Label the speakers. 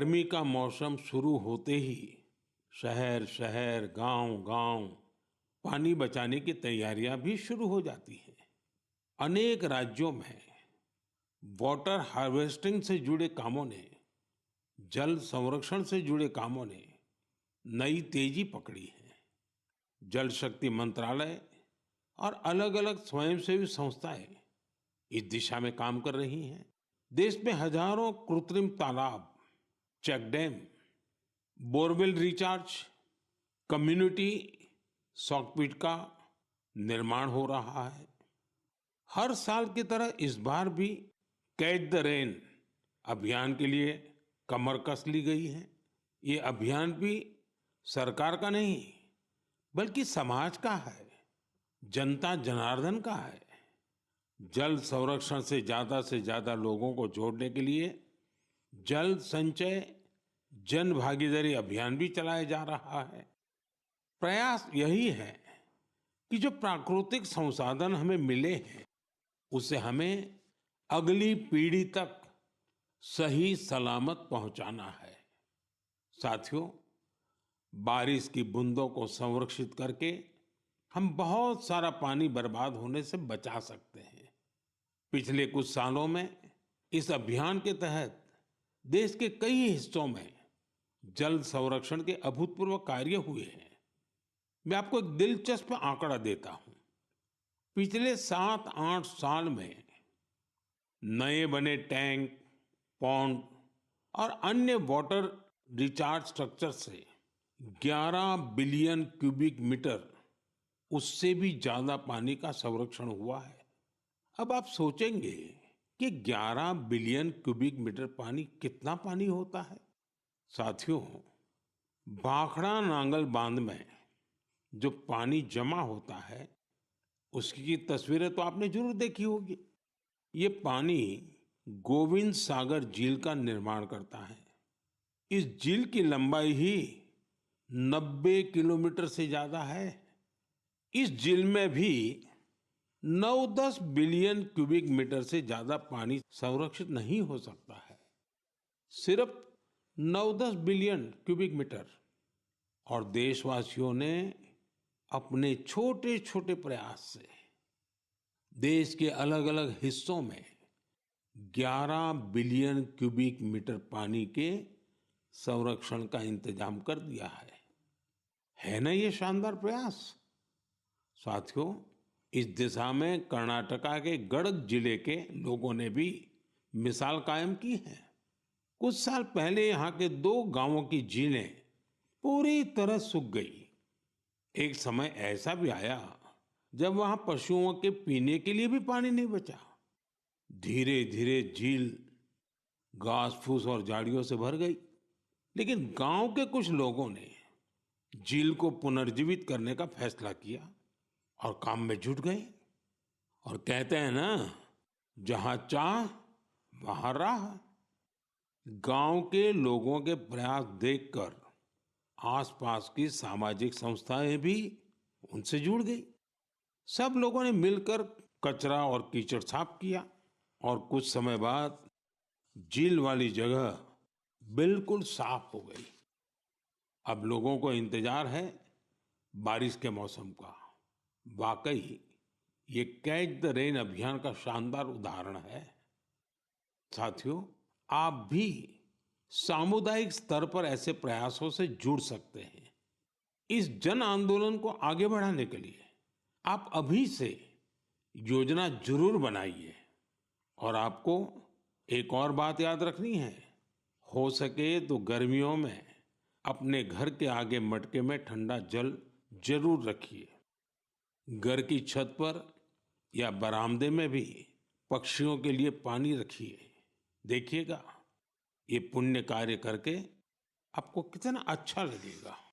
Speaker 1: गर्मी का मौसम शुरू होते ही शहर शहर गांव गांव पानी बचाने की तैयारियां भी शुरू हो जाती हैं। अनेक राज्यों में वाटर हार्वेस्टिंग से जुड़े कामों ने, जल संरक्षण से जुड़े कामों ने नई तेजी पकड़ी है। जल शक्ति मंत्रालय और अलग-अलग स्वयंसेवी संस्थाएं इस दिशा में काम कर रही हैं। देश में हजारों कृत्रिम तालाब, check dam, borewell recharge, community soak pit का निर्माण हो रहा है। हर साल की तरह इस बार भी कैच द रेन अभियान के लिए कमर कस ली गई है। ये अभियान भी सरकार का नहीं, बल्कि समाज का है, जनता जनार्दन का है। जल संरक्षण से ज्यादा लोगों को जोड़ने के लिए जल संचय जन भागीदारी अभियान भी चलाया जा रहा है। प्रयास यही है कि जो प्राकृतिक संसाधन हमें मिले हैं, उसे हमें अगली पीढ़ी तक सही सलामत पहुंचाना है। साथियों, बारिश की बूंदों को संरक्षित करके हम बहुत सारा पानी बर्बाद होने से बचा सकते हैं। पिछले कुछ सालों में इस अभियान के तहत देश के कई हिस्सों में जल संरक्षण के अभूतपूर्व कार्य हुए हैं। मैं आपको एक दिलचस्प आंकड़ा देता हूं। पिछले 7-8 साल में नए बने टैंक, पॉन्ड और अन्य वाटर रिचार्ज स्ट्रक्चर से 11 बिलियन क्यूबिक मीटर, उससे भी ज्यादा पानी का संरक्षण हुआ है। अब आप सोचेंगे कि 11 बिलियन क्यूबिक मीटर पानी कितना पानी होता है? साथियों, भाखड़ा नांगल बांध में जो पानी जमा होता है, उसकी तस्वीरें तो आपने जरूर देखी होगी। ये पानी गोविंद सागर झील का निर्माण करता है। इस झील की लंबाई ही 90 किलोमीटर से ज्यादा है। इस झील में भी 9-10 बिलियन क्यूबिक मीटर से ज्यादा पानी संरक्षित नहीं हो सकता है। सिर्फ 9-10 बिलियन क्यूबिक मीटर। और देशवासियों ने अपने छोटे छोटे प्रयास से देश के अलग अलग हिस्सों में 11 बिलियन क्यूबिक मीटर पानी के संरक्षण का इंतजाम कर दिया है ना ये शानदार प्रयास? साथियों, इस दिशा में कर्नाटका के गडक जिले के लोगों ने भी मिसाल कायम की है। कुछ साल पहले यहाँ के 2 गांवों की झीलें पूरी तरह सूख गई। एक समय ऐसा भी आया जब वहां पशुओं के पीने के लिए भी पानी नहीं बचा। धीरे धीरे झील घास फूस और झाड़ियों से भर गई। लेकिन गांव के कुछ लोगों ने झील को पुनर्जीवित करने का फैसला किया और काम में जुट गए। और कहते हैं ना, जहां चाह वहां राह। गांव के लोगों के प्रयास देखकर आसपास की सामाजिक संस्थाएं भी उनसे जुड़ गई। सब लोगों ने मिलकर कचरा और कीचड़ साफ किया और कुछ समय बाद झील वाली जगह बिल्कुल साफ हो गई। अब लोगों को इंतजार है बारिश के मौसम का। वाकई ये कैच द रेन अभियान का शानदार उदाहरण है। साथियों, आप भी सामुदायिक स्तर पर ऐसे प्रयासों से जुड़ सकते हैं। इस जन आंदोलन को आगे बढ़ाने के लिए आप अभी से योजना जरूर बनाइए। और आपको एक और बात याद रखनी है, हो सके तो गर्मियों में अपने घर के आगे मटके में ठंडा जल जरूर रखिए। घर की छत पर या बरामदे में भी पक्षियों के लिए पानी रखिए। देखिएगा, ये पुण्य कार्य करके आपको कितना अच्छा लगेगा।